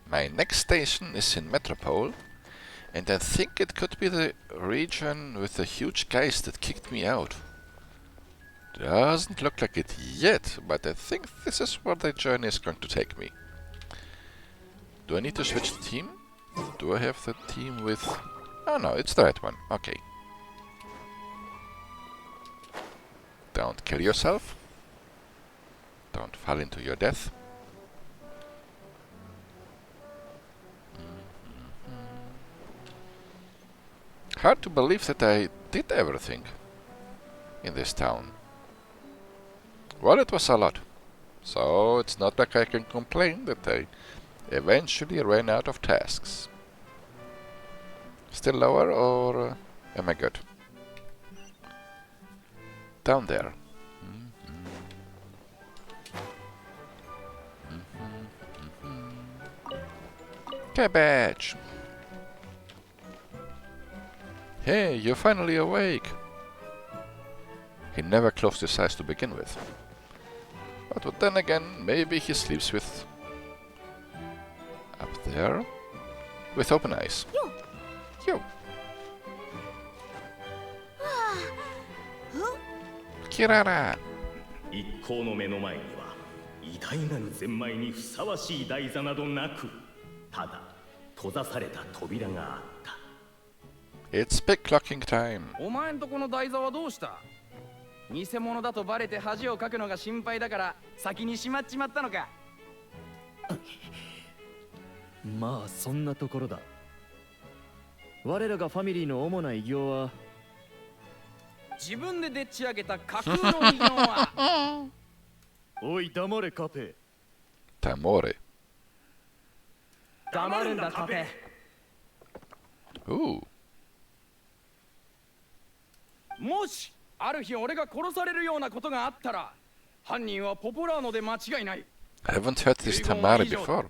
My next station is in Metropole, and I think it could be the region with the huge guys that kicked me out. Doesn't look like it yet, but I think this is where the journey is going to take me. Do I need to switch the team? Do I have the team with... Oh no, it's the right one. Okay. Don't kill yourself. Don't fall into your death. Hard to believe that I did everything in this town. Well, it was a lot. So it's not like I can complain that I eventually ran out of tasks. Still lower, or am I good? Down there. Cabbage! Hey, you're finally awake! He never closed his eyes to begin with. But then again, maybe he sleeps with... up there? With open eyes. Yo! Kirara! 一行の目の前には偉大なるゼンマイにふさわしい台座などなく、ただ閉ざされた扉があった。 It's big clocking time. お前んとこの台座はどうした？偽物だとバレて恥をかくのが心配だから先にしまっちまったのか。まあそんなところだ。我らがファミリーの主な偉業は自分ででっち上げた架空の偉業はおい黙れカペ。 Tamore. 黙るんだカペ。 Ooh. もしある日俺が殺されるようなことがあったら犯人はポポラーノで間違いない。 I haven't heard this Tamare before.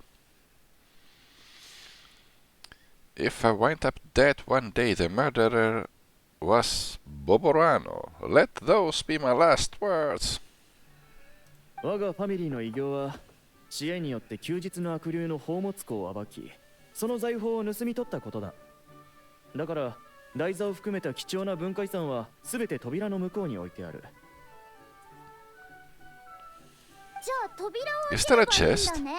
If I wind up dead one day, the murderer was Boborano. Let those be my last words. 我がファミリーの偉業は知恵によって休日の悪霊の宝物庫を暴き、その財宝を盗み取ったことだ。だから台座を含めた貴重な文化遺産はすべて扉の向こうに置いてある。じゃあ扉を Is 開 there け a ればいいんだ chest? ね。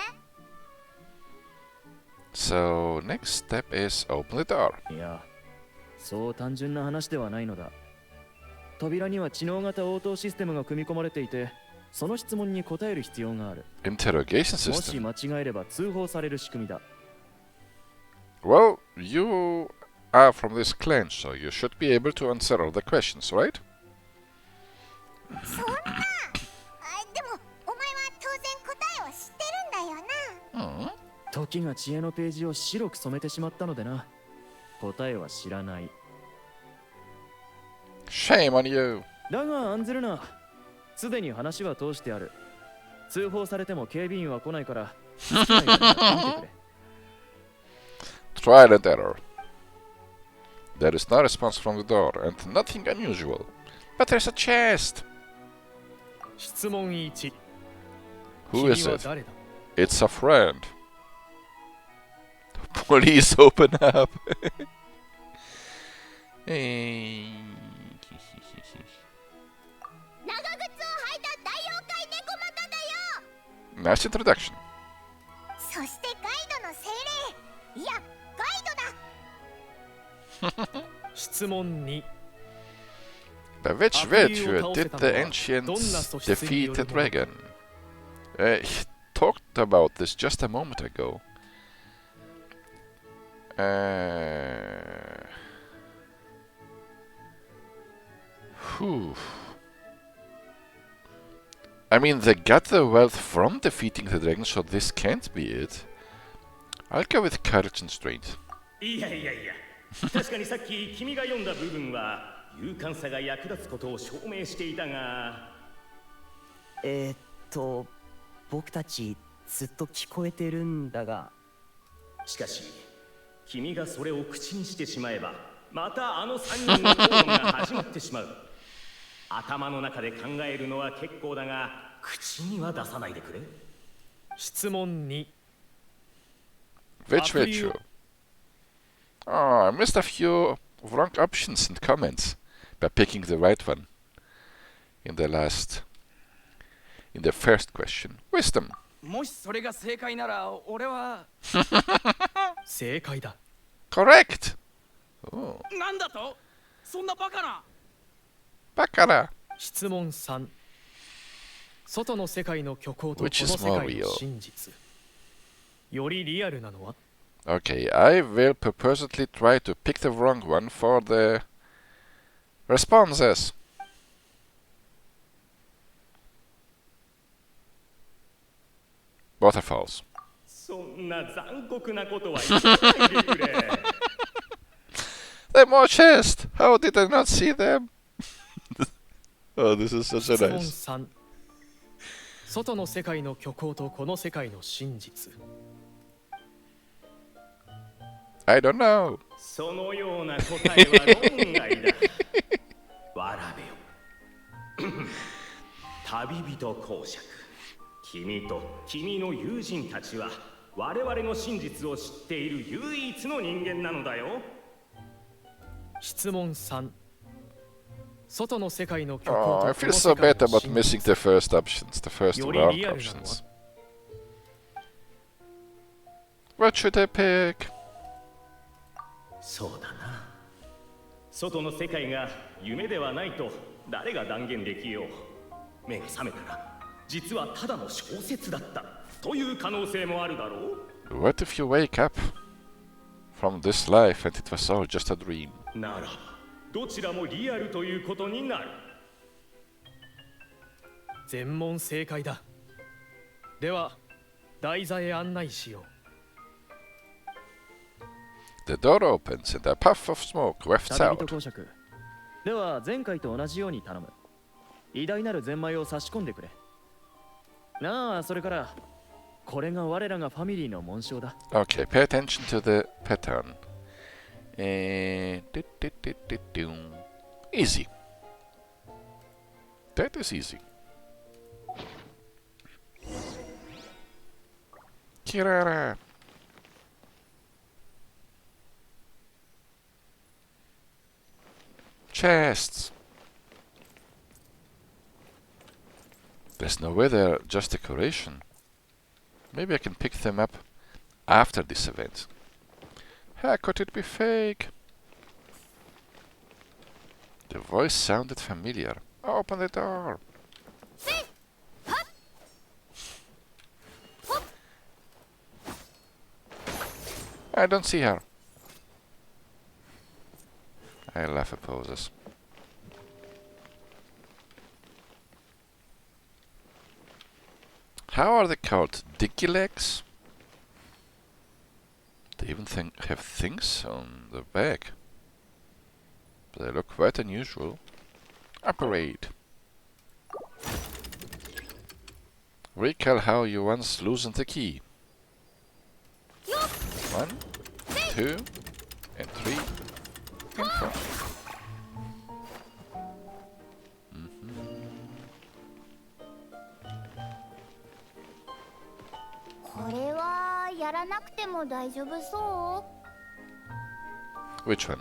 So, next step is open the door. いや、そう単純な話ではないのだ。扉には知能型応答システムが組み込まれていて、その質問に答える必要がある。 Interrogation もし system. 間違えれば通報される仕組みだ。Well, you are from this clan, so you should be able to answer all the questions, right? そんな。でもお前は当然答えを知ってるんだよな。Hmm. 時が知恵のページを白く染めてしまったのでな。答えは知らない。 Shame on you. だが案ずるな。すでに話は通してある。通報されても警備員は来ないから。好きなようにやってみてくれ。 Trial and error. There is no response from the door, and nothing unusual. But there's a chest. 質問1。 Who is 君は it? 誰だ？ It's a friend. Please open up. Hey. 長靴を履いた大妖怪猫股だよ。 Nice introduction. そしてガイドの精霊。いや、ガイドだ。質問2。 By which virtue did the ancients defeat the dragon? He talked about this just a moment ago. Whew. I mean, they got the wealth from defeating the dragon, so this can't be it. I'll go with courage and strength. いやいやいや、確かにさっき君が読んだ部分は勇敢さが役立つことを証明していたが、僕たちずっと聞こえてるんだが、しかし君がそれを口にしてしまえばまたあの3人の討論が始まってしまう。頭の中で考えるのは結構だが口には出さないでくれ。質問2。Which virtue? Oh, I missed a few wrong options and comments by picking the right one in the first question. Wisdom. もしそれが正解なら俺は正解だ。 Correct. Oh, なんだとそんなバカな Baccara. 質問3。外の世界の虚構とこの Which 世 is more 界の real? 真実。よりリアルなのは Okay, I will purposely try to pick the wrong one for the responses. Both are false. そんな残酷なことは言わないでくれ There are more chests! How did I not see them? Oh, this is such a 質問 nice. 3。外の世界の虚構とこの世界の真実。 I don't know. そのような答えは論外だわらべよ旅人公爵君と君の友人たちは我々の真実を知っている唯一の人間なのだよ質問3。外の世界の虚構 Oh, と I こ feel の so 世界 bad の about 真 missing 実。 the first options, the first Yori wrong real options. なの What should I pick? そうだな外の世界が夢ではないと誰が断言できよう目が覚めたら実はただの小説だったという可能性もあるだろう What if you wake up from this life and it was all just a dream? ならどちらもリアルということになる全問正解だ。では台座へ案内しよう。 The door opens and a puff of smoke wafts 旅人 out. 公爵。では前回と同じように頼む。偉大なるゼンマイを差し込んでくれ。なあ、それからこれが我らがファミリーの紋章だ。 Okay, pay attention to the pattern. Easy. That is easy. Kirara. Chests. There's no way they're just decoration. Maybe I can pick them up after this event. How could it be fake? The voice sounded familiar. Open the door. I don't see her. I laugh at poses. How are they called? Dicky legs? They even have things on the back. They look quite unusual. Operate. Recall how you once loosened the key. 1, 2, and 3, and 4.これはやらなくても大丈夫そう Which one?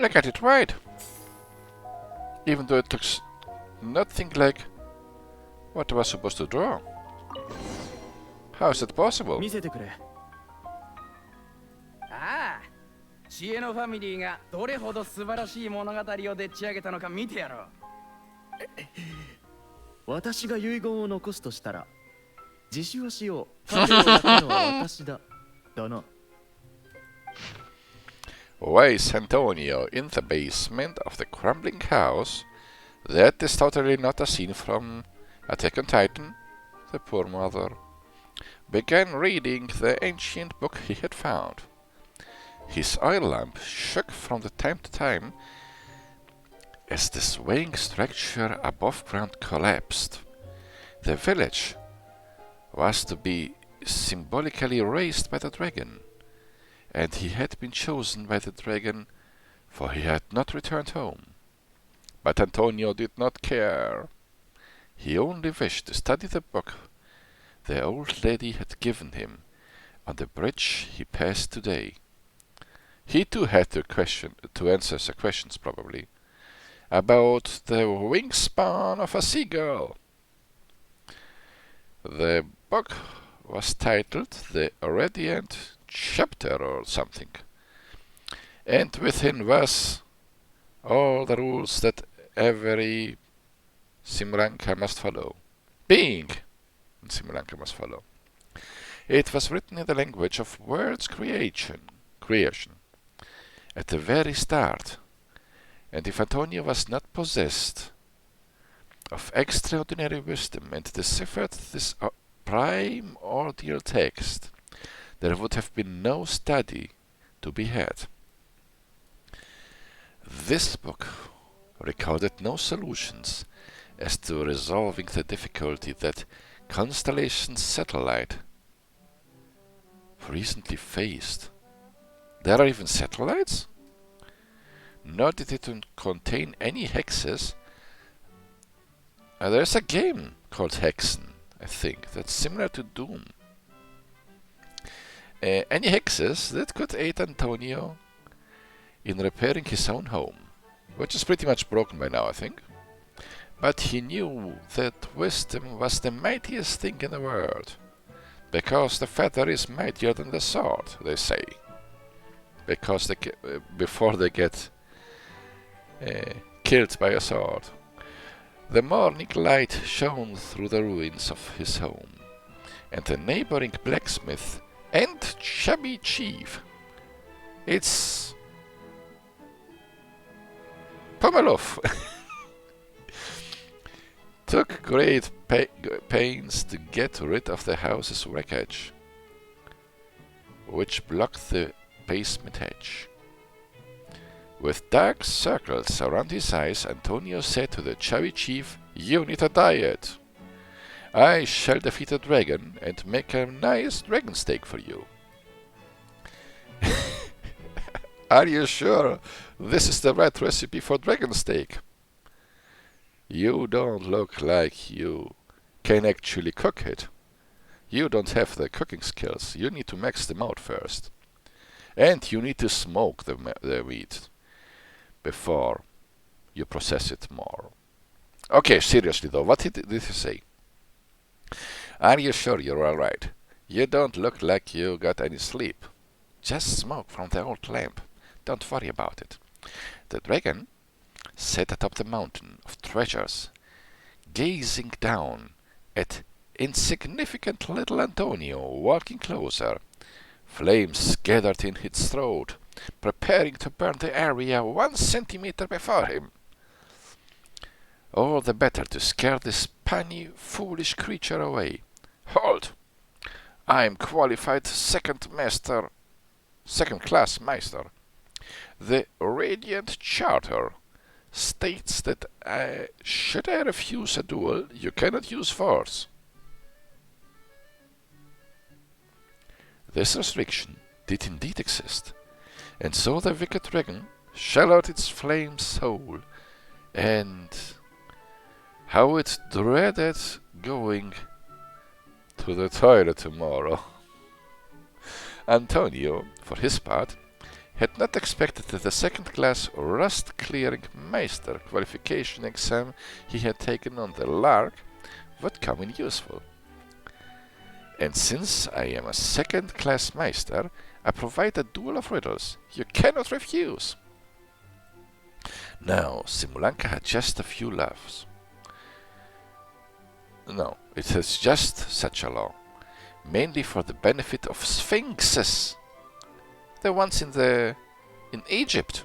I got it right. Even though it looks nothing like what I was supposed to draw. How is that possible? 見せてくれ。ああ知恵のファミリーがどれほど素晴らしい物語をでっち上げたのか見てやろう私が遺言を残すとしたら自首をしよう。カフェを焼くのは私だ。だな。 Why is Antonio in the basement of the crumbling house? That is totally not a scene from Attack on Titan. The poor mother began reading the ancient book he had found. His oil lamp shook from time to time as the swaying structure above ground collapsed. The village was to be symbolically raised by the dragon, and he had been chosen by the dragon, for he had not returned home. But Antonio did not care. He only wished to study the book the old lady had given him on the bridge he passed today. He too had to answer some questions, probably, about the wingspan of a seagull. The book was titled The Radiant Chapter or something, and within was all the rules that every Simulanka must follow. Being in Simulanka must follow. It was written in the language of words creation at the very start, and if Antonio was not possessed of extraordinary wisdom and deciphered this primordial text, there would have been no study to be had. This book recorded no solutions as to resolving the difficulty that Constellation Satellite recently faced. There are even satellites? Nor did it contain any hexes. There's a game called Hexen, I think, that's similar to Doom. Any hexes that could aid Antonio in repairing his own home, which is pretty much broken by now, I think. But he knew that wisdom was the mightiest thing in the world, because the feather is mightier than the sword, they say. Because before they get killed by a sword. The morning light shone through the ruins of his home, and the neighboring blacksmith and chubby chief, it's Pomelov, took great pains to get rid of the house's wreckage, which blocked the basement hatch. With dark circles around his eyes, Antonio said to the chubby chief, "You need a diet. I shall defeat a dragon and make a nice dragon steak for you." Are you sure this is the right recipe for dragon steak? You don't look like you can actually cook it. You don't have the cooking skills. You need to max them out first. And you need to smoke the meat before you process it more. Okay, seriously though, what did he say? Are you sure you're alright? You don't look like you got any sleep. Just smoke from the old lamp. Don't worry about it. The dragon sat atop the mountain of treasures, gazing down at insignificant little Antonio walking closer. Flames gathered in his throat, preparing to burn the area 1 centimeter before him. All the better to scare this puny, foolish creature away. Halt! I am qualified second-class master. The Radiant Charter states that should I refuse a duel, you cannot use force. This restriction did indeed exist, and so the wicked dragon shell out its flame soul, and how it dreaded going to the toilet tomorrow. Antonio, for his part, had not expected that the second-class rust-clearing Meister qualification exam he had taken on the lark would come in useful. And since I am a second-class Meister, I provide a duel of riddles you cannot refuse. Now, Simulanka had just a few laws. No, it has just such a law, mainly for the benefit of sphinxes, the ones in Egypt.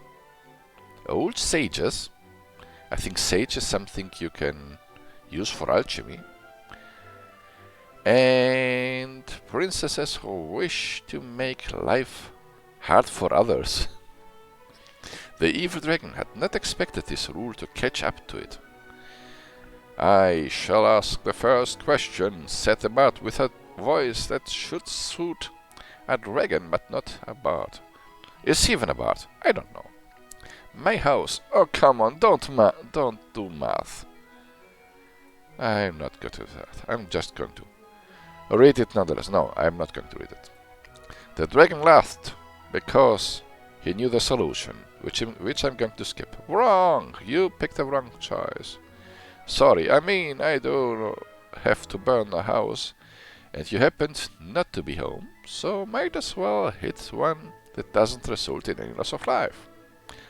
Old sages. I think sage is something you can use for alchemy. And princesses who wish to make life hard for others. The evil dragon had not expected this rule to catch up to it. I shall ask the first question, said the bat with a voice that should suit a dragon, but not a bard. Is he even a bard? I don't know. My house. Oh, come on, don't do math. I'm not good at that. I'm just going to read it nonetheless. No, I'm not going to read it. The dragon laughed because he knew the solution, which I'm going to skip. Wrong! You picked the wrong choice. Sorry, I mean, I do have to burn a house, and you happened not to be home, so might as well hit one that doesn't result in any loss of life.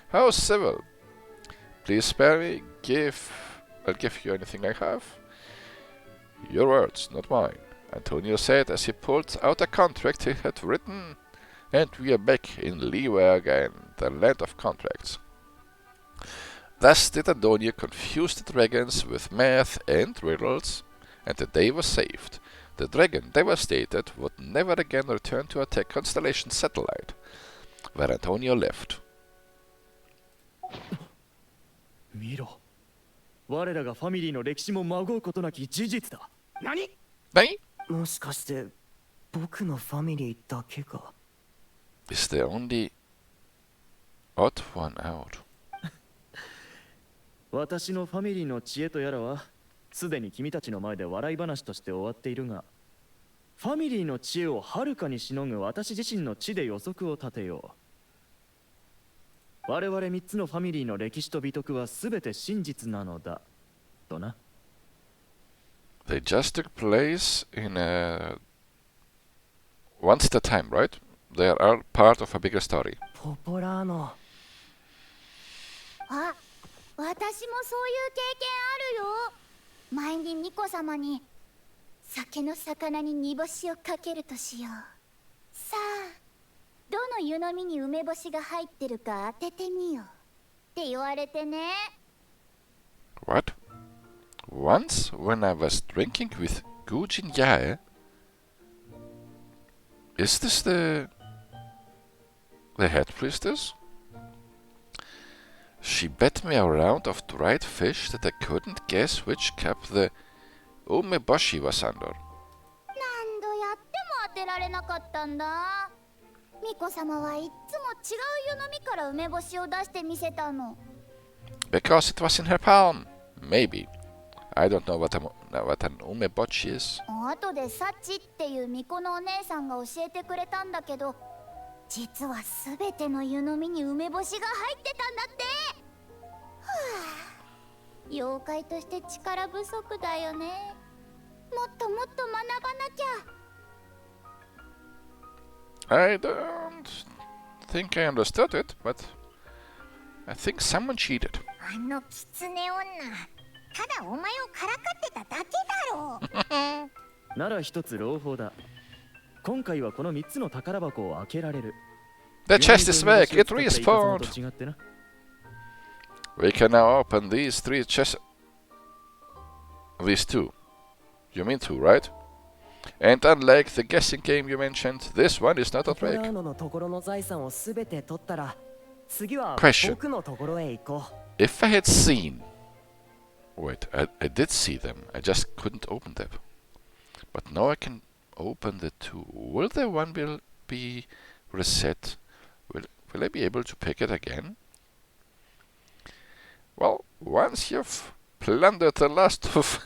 How civil. Please spare me. I'll give you anything I have. Your words, not mine, Antonio said as he pulled out a contract he had written, and we are back in Leeway again, the land of contracts. Thus did Antonio confuse the dragons with math and riddles, and the day was saved. The dragon, devastated, would never again return to attack Constellation Satellite, where Antonio lived. 見ろ。我らがファミリーの歴史もまごうことなき事実だ。何？何? もしかして僕のファミリーだけが。 Is the only odd one out? 私のファミリーの知恵とやらはすでに君たちの前で笑い話として終わっているが、ファミリーの知恵をはるかにしのぐ私自身の知で予測を立てよう。我々3つのファミリーの歴史と美徳はすべて真実なのだとな。 They just took place in once at a time, right? They are all part of a bigger story. ポポラーノ。あ、私もそういう経験あるよ。前にミコ様に酒の魚に煮干しをかけるとしよう。さあ、どの湯飲みに梅干しが入ってるか当ててみようって言われてね。 What? Once, when I was drinking with Gujin Yae, is this the head priestess? She bet me a round of dried fish that I couldn't guess which cup the umeboshi was under. 何度やっても当てられなかったんだ。ミコ様はいっつも違う湯飲みから梅干しを出してみせたの。 Because it was in her palm. Maybe. I don't know what an umeboshi is. 後でサチっていう巫女のお姉さんが教えてくれたんだけど、実はすべての湯飲みに梅干しが入ってたんだって。はあ、妖怪として力不足だよね。もっともっと学ばなきゃ。 I don't think I understood it, but I think someone cheated. あの狐女、ただお前をからかってただけだろう。なら一つ朗報だ。今回はこの3つの宝箱を開けられる。 The chest is back. It respawned. と違ってな。 We can now open these three chests. These two. You mean two, right? And unlike the guessing game you mentioned, this one is not a ポポラ trick. ーノのところの財産をすべて取ったら、次は Question. 僕のところへ行こう。 If I had seen... Wait, I did see them. I just couldn't open them. But now I can open the two. Will the one be reset? Will I be able to pick it again? Well, once you've plundered the last of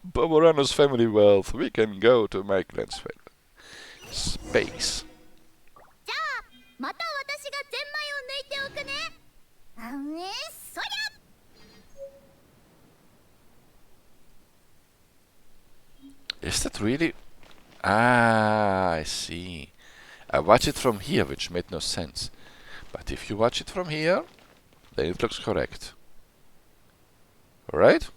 Boborano's family wealth, we can go to my clan's space. じゃあ、また私がゼンマイを抜いておくね。そりゃ。 Is that really... Ah, I see. I watch it from here, which made no sense. But if you watch it from here, then it looks correct. Right?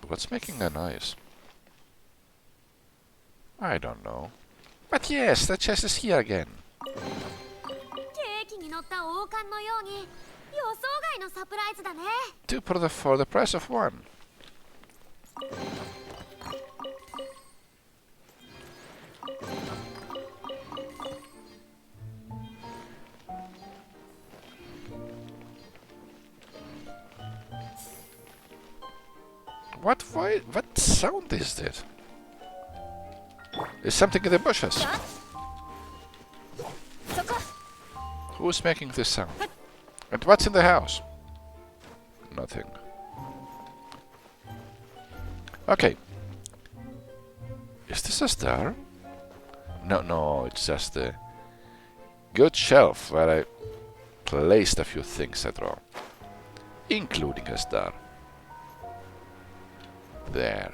What's making a noise? I don't know. But yes, the chest is here again. ケーキに乗った王冠のように予想外のサプライズだね。 Two for the price of one. What sound is that? There's something in the bushes. Who's making this sound? And what's in the house? Nothing. Okay. Is this a star? No, it's just a good shelf where I placed a few things I draw, including a star. There.